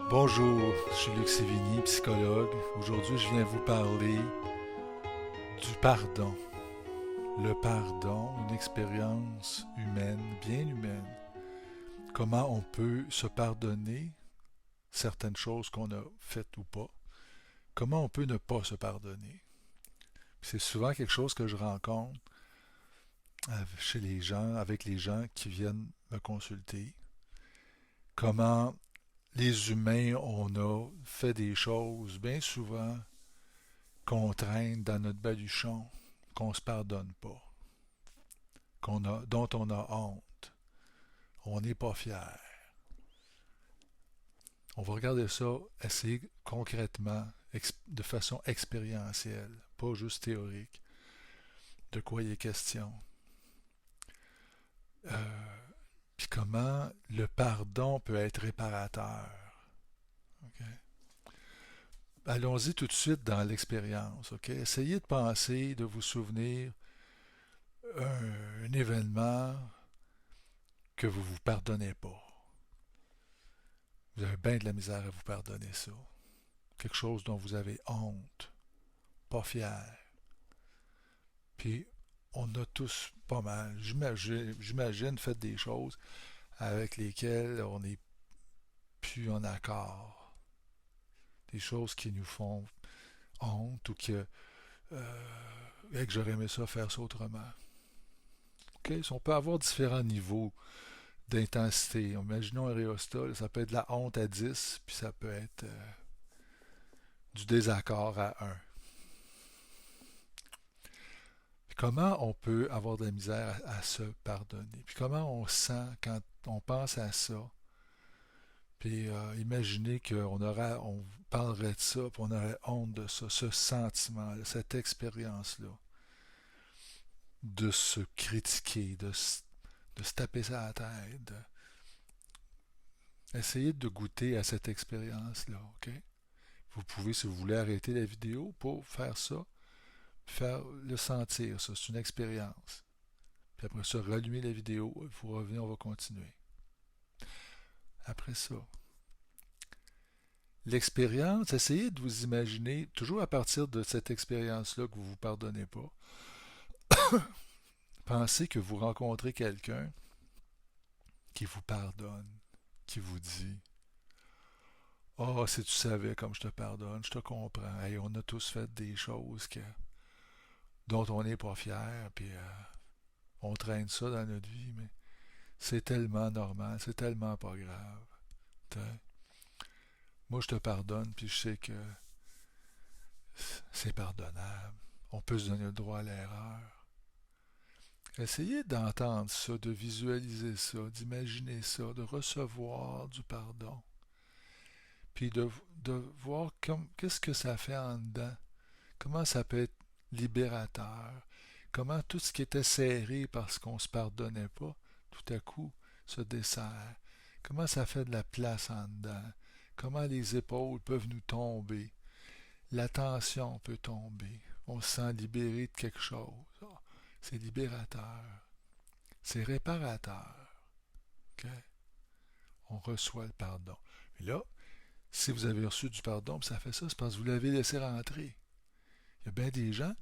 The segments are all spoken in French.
Bonjour, je suis Luc Sévigny, psychologue. Aujourd'hui, je viens vous parler du pardon. Le pardon, une expérience humaine, bien humaine. Comment on peut se pardonner certaines choses qu'on a faites ou pas. Comment on peut ne pas se pardonner. C'est souvent quelque chose que je rencontre chez les gens, avec les gens qui viennent me consulter. Comment les humains, on a fait des choses bien souvent qu'on traîne dans notre baluchon, qu'on ne se pardonne pas, dont on a honte, on n'est pas fier. On va regarder ça assez concrètement, de façon expérientielle, pas juste théorique, de quoi il est question. Puis comment le pardon peut être réparateur. OK? Allons-y tout de suite dans l'expérience. OK? Essayez de penser, de vous souvenir un événement que vous ne vous pardonnez pas. Vous avez bien de la misère à vous pardonner ça. Quelque chose dont vous avez honte, pas fier. Puis, on a tous pas mal, j'imagine, fait des choses avec lesquelles on n'est plus en accord. Des choses qui nous font honte ou que j'aurais aimé ça faire ça autrement. Okay? On peut avoir différents niveaux d'intensité. Imaginons un rhéostat, ça peut être de la honte à 10, puis ça peut être du désaccord à 1. Puis comment on peut avoir de la misère à se pardonner? Puis comment on sent quand on pense à ça? Puis imaginez on parlerait de ça, puis on aurait honte de ça, ce sentiment-là, cette expérience-là, de se critiquer, de se taper ça à la tête. Essayez de goûter à cette expérience-là, OK? Vous pouvez, si vous voulez, arrêter la vidéo pour faire ça, faire le sentir, ça, c'est une expérience. Puis après ça, rallumer la vidéo, vous revenez, on va continuer. Après ça, l'expérience, essayez de vous imaginer, toujours à partir de cette expérience-là que vous ne vous pardonnez pas, pensez que vous rencontrez quelqu'un qui vous pardonne, qui vous dit « si tu savais comme je te pardonne, je te comprends. Hey, on a tous fait des choses dont on n'est pas fier, puis on traîne ça dans notre vie, mais c'est tellement normal, c'est tellement pas grave. T'sais. Moi, je te pardonne, puis je sais que c'est pardonnable. On peut se donner le droit à l'erreur. Essayez d'entendre ça, de visualiser ça, d'imaginer ça, de recevoir du pardon. Puis de voir qu'est-ce que ça fait en dedans. Comment ça peut être libérateur. Comment tout ce qui était serré parce qu'on ne se pardonnait pas, tout à coup, se desserre. Comment ça fait de la place en dedans. Comment les épaules peuvent nous tomber. La tension peut tomber. On se sent libéré de quelque chose. C'est libérateur. C'est réparateur. Okay? On reçoit le pardon. Et là, si vous avez reçu du pardon, ça fait ça, c'est parce que vous l'avez laissé rentrer. Il y a bien des gens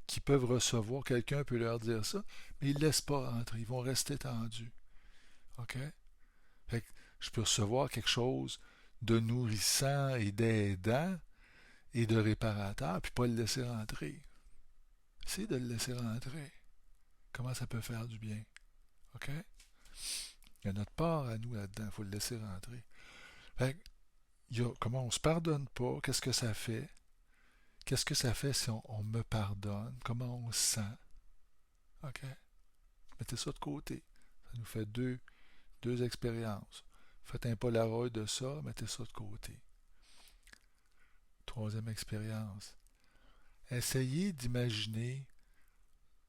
qui peuvent recevoir, quelqu'un peut leur dire ça, mais ils ne laissent pas rentrer, ils vont rester tendus. OK? Fait que je peux recevoir quelque chose de nourrissant et d'aidant et de réparateur, puis pas le laisser rentrer. Essayez de le laisser rentrer. Comment ça peut faire du bien? OK? Il y a notre part à nous là-dedans, il faut le laisser rentrer. Fait que, comment on ne se pardonne pas, qu'est-ce que ça fait? Qu'est-ce que ça fait si on me pardonne? Comment on se sent? OK? Mettez ça de côté. Ça nous fait deux expériences. Faites un Polaroid de ça, mettez ça de côté. Troisième expérience. Essayez d'imaginer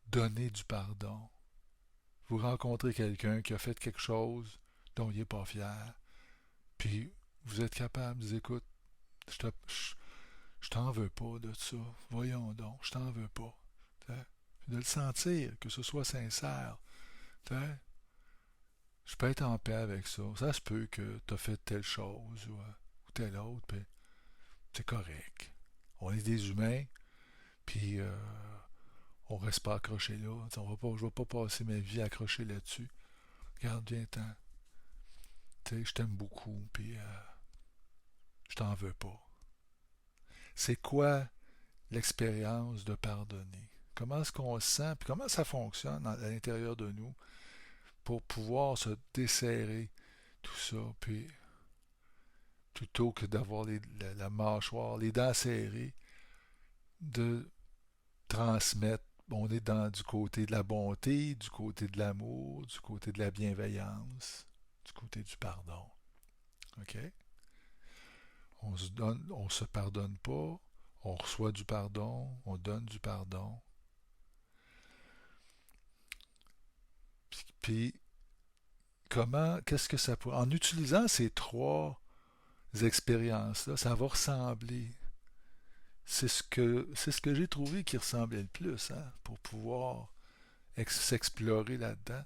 donner du pardon. Vous rencontrez quelqu'un qui a fait quelque chose dont il n'est pas fier, puis vous êtes capable de dire, écoute, je t'en veux pas de ça. Voyons donc, je t'en veux pas. Puis de le sentir, que ce soit sincère. Je peux être en paix avec ça. Ça se peut que tu as fait telle chose ou respecter l'autre, puis c'est correct. On est des humains, puis on reste pas accroché là. Je vais pas passer ma vie accroché là-dessus. Regarde, viens-t'en. Je t'aime beaucoup, puis je t'en veux pas. C'est quoi l'expérience de pardonner? Comment est-ce qu'on se sent, puis comment ça fonctionne à l'intérieur de nous pour pouvoir se desserrer tout ça, puis plutôt que d'avoir la mâchoire, les dents serrées, de transmettre, on est du côté de la bonté, du côté de l'amour, du côté de la bienveillance, du côté du pardon. OK? On se pardonne pas, on reçoit du pardon, on donne du pardon. Puis, qu'est-ce que ça peut... En utilisant ces trois expériences-là, ça va ressembler. C'est ce que j'ai trouvé qui ressemblait le plus, hein, pour pouvoir s'explorer là-dedans,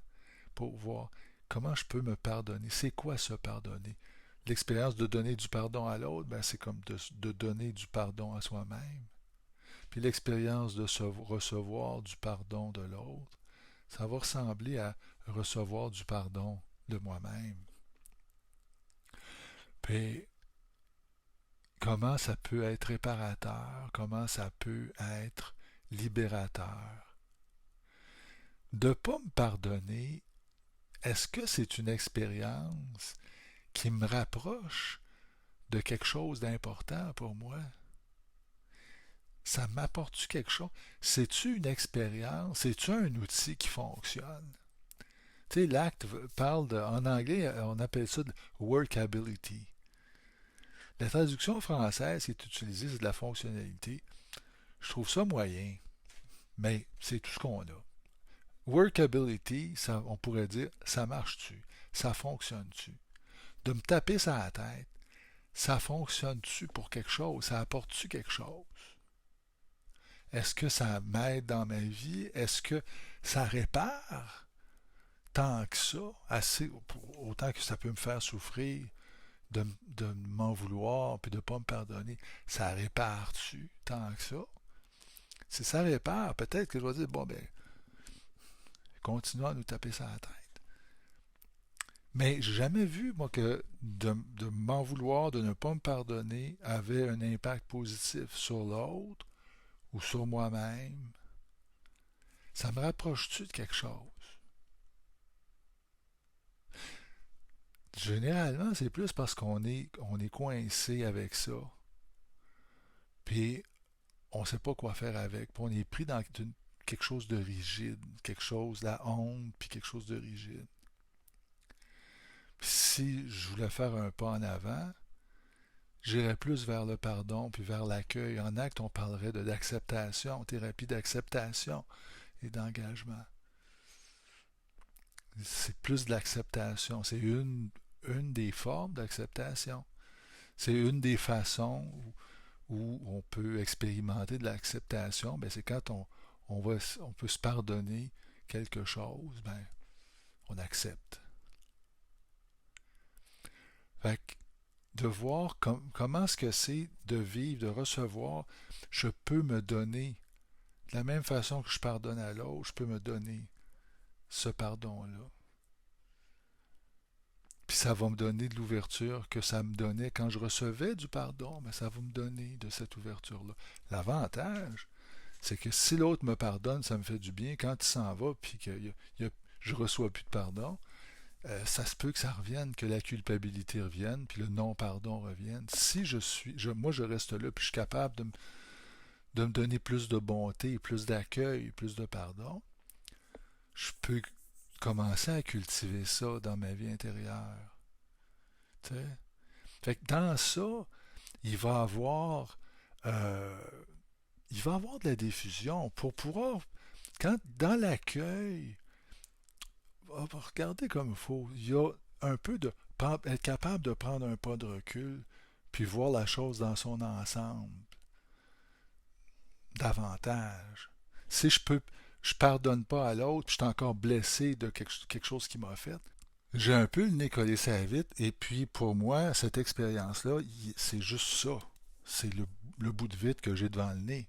pour voir comment je peux me pardonner. C'est quoi se pardonner? L'expérience de donner du pardon à l'autre, ben c'est comme de donner du pardon à soi-même. Puis l'expérience de recevoir du pardon de l'autre, ça va ressembler à recevoir du pardon de moi-même. Puis comment ça peut être réparateur, comment ça peut être libérateur. De ne pas me pardonner, est-ce que c'est une expérience qui me rapproche de quelque chose d'important pour moi? Ça m'apporte-tu quelque chose? C'est-tu une expérience? C'est-tu un outil qui fonctionne? Tu sais, l'acte parle en anglais, on appelle ça de workability. La traduction française qui est utilisée, c'est de la fonctionnalité. Je trouve ça moyen, mais c'est tout ce qu'on a. Workability, ça, on pourrait dire, ça marche-tu? Ça fonctionne-tu? De me taper ça à la tête, ça fonctionne-tu pour quelque chose? Ça apporte-tu quelque chose? Est-ce que ça m'aide dans ma vie? Est-ce que ça répare tant que ça? Assez, autant que ça peut me faire souffrir, de m'en vouloir puis de ne pas me pardonner, ça répare-tu tant que ça? Si ça répare, peut-être que je vais dire, bon ben, continuons à nous taper ça à la tête. Mais j'ai jamais vu, moi, que de m'en vouloir, de ne pas me pardonner, avait un impact positif sur l'autre ou sur moi-même. Ça me rapproche-tu de quelque chose? Généralement, c'est plus parce on est coincé avec ça. Puis, on ne sait pas quoi faire avec. Puis, on est pris dans quelque chose de rigide. Quelque chose, la honte, puis quelque chose de rigide. Puis, si je voulais faire un pas en avant, j'irais plus vers le pardon, puis vers l'accueil. En acte, on parlerait d'acceptation, thérapie d'acceptation et d'engagement. C'est plus de l'acceptation. C'est une des formes d'acceptation. C'est une des façons où on peut expérimenter de l'acceptation. Ben, c'est quand on peut se pardonner quelque chose, ben, on accepte. Fait que de voir comment est-ce que c'est de vivre, de recevoir, je peux me donner, de la même façon que je pardonne à l'autre, je peux me donner ce pardon-là. Puis ça va me donner de l'ouverture que ça me donnait quand je recevais du pardon, mais ça va me donner de cette ouverture-là. L'avantage, c'est que si l'autre me pardonne, ça me fait du bien. Quand il s'en va, puis que je reçois plus de pardon, ça se peut que ça revienne, que la culpabilité revienne, puis le non-pardon revienne. Si moi je reste là, puis je suis capable de me donner plus de bonté, plus d'accueil, plus de pardon, je peux commencer à cultiver ça dans ma vie intérieure. T'sais? Fait que dans ça, il va avoir euh, il va avoir de la diffusion pour pouvoir, quand dans l'accueil, regarder comme il faut, il y a un peu de être capable de prendre un pas de recul, puis voir la chose dans son ensemble, davantage. Si je pardonne pas à l'autre, puis je suis encore blessé de quelque chose qu'il m'a fait, J'ai un peu le nez collé sur la vitre, et puis pour moi, cette expérience-là, c'est juste ça. C'est le bout de vitre que j'ai devant le nez.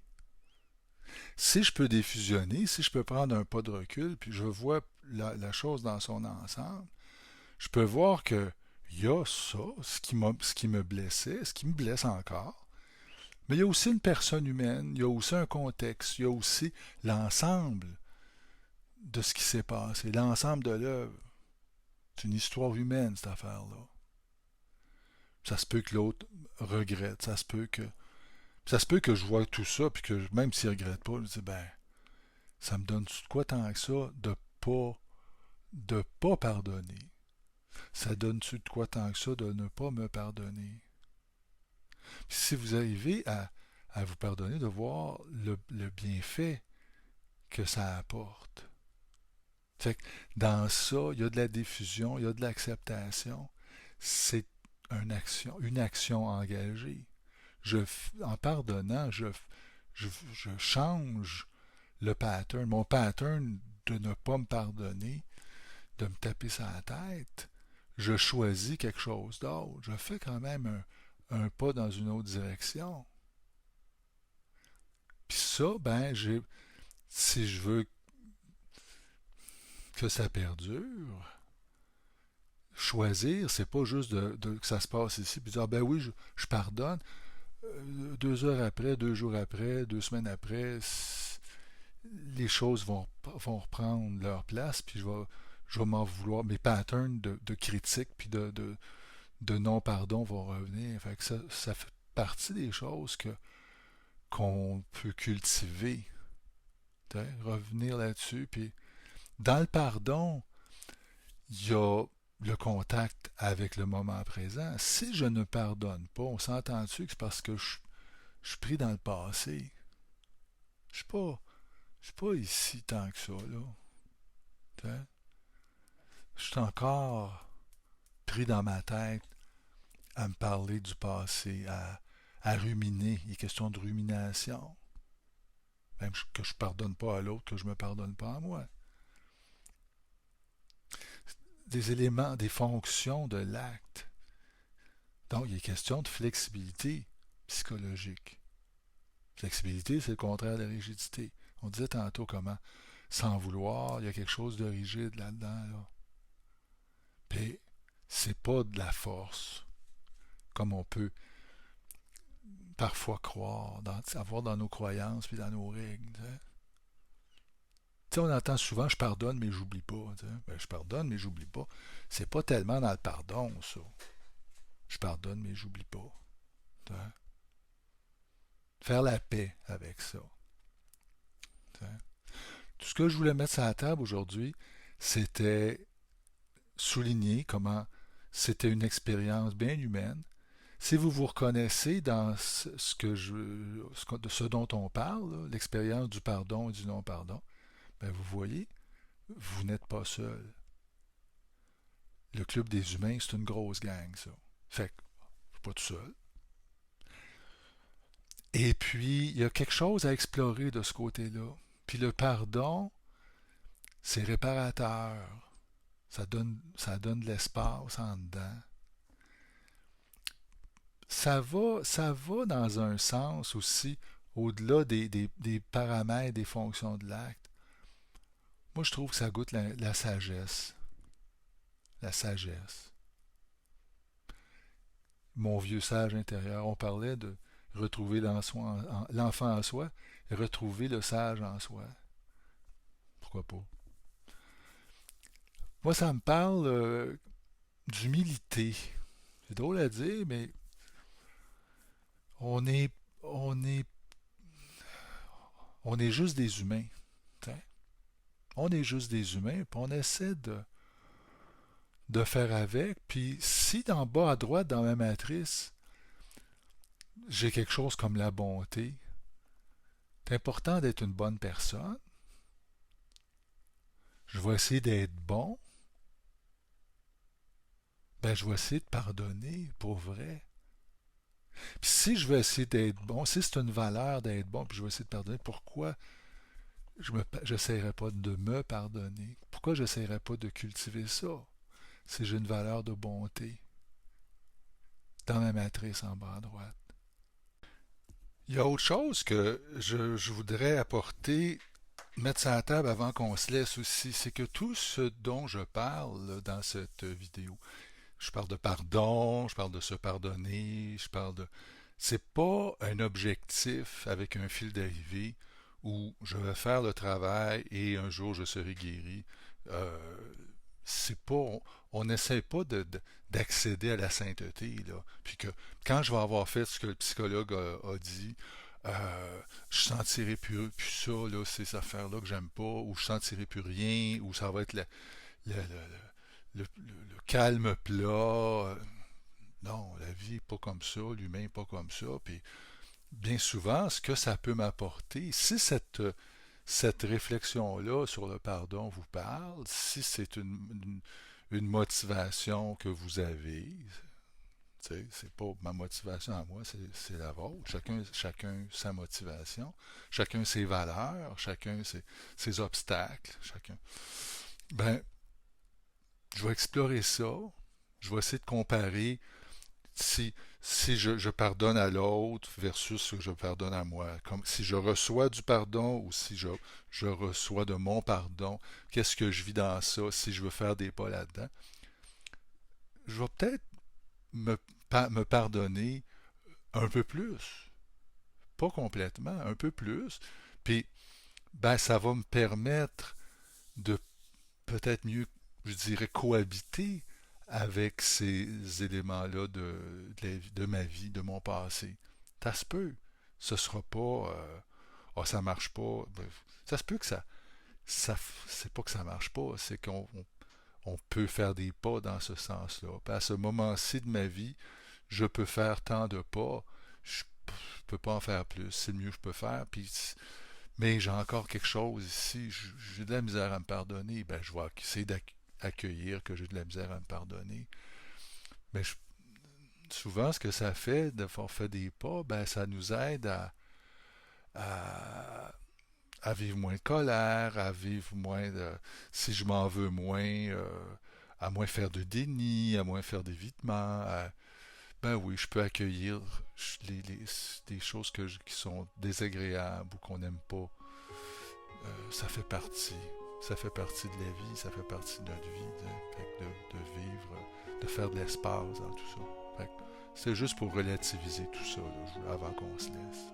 Si je peux défusionner, si je peux prendre un pas de recul, puis je vois la chose dans son ensemble, je peux voir que il y a ça, ce qui me blessait, ce qui me blesse encore, mais il y a aussi une personne humaine, il y a aussi un contexte, il y a aussi l'ensemble de ce qui s'est passé, l'ensemble de l'œuvre. C'est une histoire humaine, cette affaire-là. Ça se peut que l'autre regrette, ça se peut que je vois tout ça, puis que même s'il regrette pas, je dis, ben, ça me donne de quoi tant que ça de pas pardonner. Ça donne-tu de quoi tant que ça de ne pas me pardonner? Puis si vous arrivez à vous pardonner, de voir le bienfait que ça apporte. Fait que dans ça, il y a de la diffusion, il y a de l'acceptation. C'est une action engagée. En pardonnant, je change le pattern. Mon pattern de ne pas me pardonner, de me taper sur la tête, je choisis quelque chose d'autre. Je fais quand même un pas dans une autre direction. Puis ça, ben, si je veux que ça perdure, choisir, c'est pas juste que ça se passe ici, puis dire, ah ben oui, je pardonne. 2 heures après, 2 jours après, 2 semaines après, les choses vont reprendre leur place, puis je vais m'en vouloir. Mes patterns de critique puis de non-pardon vont revenir. Fait que ça fait partie des choses qu'on peut cultiver. Revenir là-dessus. Puis dans le pardon, il y a le contact avec le moment présent. Si je ne pardonne pas, on s'entend-tu que c'est parce que je suis pris dans le passé? Je suis pas, je suis pas ici tant que ça, là. T'sais? Je suis encore pris dans ma tête à me parler du passé, à ruminer. Il est question de rumination. Même que je ne pardonne pas à l'autre, que je ne me pardonne pas à moi. Des éléments, des fonctions de l'acte. Donc, il est question de flexibilité psychologique. Flexibilité, c'est le contraire de la rigidité. On disait tantôt comment, sans vouloir, il y a quelque chose de rigide là-dedans. Là. Puis, c'est pas de la force, comme on peut parfois croire, avoir dans nos croyances puis dans nos règles. On entend souvent je pardonne mais j'oublie pas. Ben, je pardonne mais j'oublie pas. C'est pas tellement dans le pardon, ça. Je pardonne mais j'oublie pas. T'sais. Faire la paix avec ça. T'sais. Tout ce que je voulais mettre sur la table aujourd'hui, c'était souligner comment c'était une expérience bien humaine. Si vous vous reconnaissez dans ce dont on parle, l'expérience du pardon et du non-pardon, ben vous voyez, vous n'êtes pas seul. Le club des humains, c'est une grosse gang, ça. Fait que, je suis pas tout seul. Et puis, il y a quelque chose à explorer de ce côté-là. Puis le pardon, c'est réparateur. Ça donne de l'espace en dedans. Ça va dans un sens aussi, au-delà des paramètres, des fonctions de l'acte. Moi, je trouve que ça goûte la sagesse. La sagesse. Mon vieux sage intérieur, on parlait de retrouver l'enfant en soi et retrouver le sage en soi. Pourquoi pas? Moi, ça me parle d'humilité. C'est drôle à dire, mais on est, on est, on est juste des humains. T'sais. On est juste des humains, puis on essaie de faire avec. Puis si d'en bas à droite, dans ma matrice, j'ai quelque chose comme la bonté, c'est important d'être une bonne personne. Je vais essayer d'être bon. Ben, je vais essayer de pardonner pour vrai. Puis si je veux essayer d'être bon, si c'est une valeur d'être bon, puis je vais essayer de pardonner, pourquoi je n'essaierai pas de me pardonner? Pourquoi je n'essaierai pas de cultiver ça? si j'ai une valeur de bonté dans ma matrice en bas à droite. Il y a autre chose que je voudrais apporter, mettre sur la table avant qu'on se laisse aussi, c'est que tout ce dont je parle dans cette vidéo, je parle de pardon, je parle de se pardonner, je parle de... C'est pas un objectif avec un fil d'arrivée où je vais faire le travail et un jour je serai guéri. Euh, c'est pas, on n'essaie pas d'accéder à la sainteté, là. Puis que quand je vais avoir fait ce que le psychologue a dit, je sentirai plus ça, là, ces affaires-là que j'aime pas, ou je sentirai plus rien, ou ça va être le, le calme plat. Non, la vie n'est pas comme ça, l'humain n'est pas comme ça. Puis bien souvent, ce que ça peut m'apporter, si cette réflexion-là sur le pardon vous parle, si c'est une motivation que vous avez, c'est pas ma motivation à moi, c'est la vôtre. Chacun sa motivation, chacun ses valeurs, chacun ses obstacles, chacun. Ben, je vais explorer ça. Je vais essayer de comparer si, si je pardonne à l'autre versus ce que je pardonne à moi. Comme si je reçois du pardon ou si je reçois de mon pardon, qu'est-ce que je vis dans ça, si je veux faire des pas là-dedans. Je vais peut-être me, me pardonner un peu plus. Pas complètement, un peu plus. Puis, ben, ça va me permettre de peut-être mieux, je dirais, cohabiter avec ces éléments-là de ma vie, de mon passé. Ça se peut. Ce sera pas ah, ça marche pas. Bref. Ça se peut que ça c'est pas que ça marche pas, c'est on peut faire des pas dans ce sens-là. Puis à ce moment-ci de ma vie, je peux faire tant de pas, je peux pas en faire plus, c'est le mieux que je peux faire. Puis, mais j'ai encore quelque chose ici, j'ai de la misère à me pardonner, ben je vais essayer d'accueillir que j'ai de la misère à me pardonner. Mais souvent, ce que ça fait, de faire fait des pas, ben ça nous aide à, à vivre moins de colère, à vivre moins de... Si je m'en veux moins, à moins faire de déni, à moins faire d'évitement. Ben oui, je peux accueillir des choses qui sont désagréables ou qu'on n'aime pas. Ça fait partie. Ça fait partie de la vie, ça fait partie de notre vie, de vivre, de faire de l'espace dans tout ça. C'est juste pour relativiser tout ça là, avant qu'on se laisse.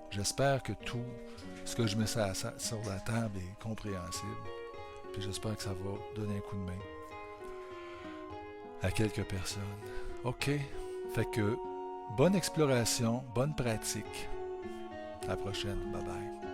J'espère que tout ce que je mets sur la table est compréhensible. Puis j'espère que ça va donner un coup de main à quelques personnes. OK. Fait que bonne exploration, bonne pratique. À la prochaine. Bye bye.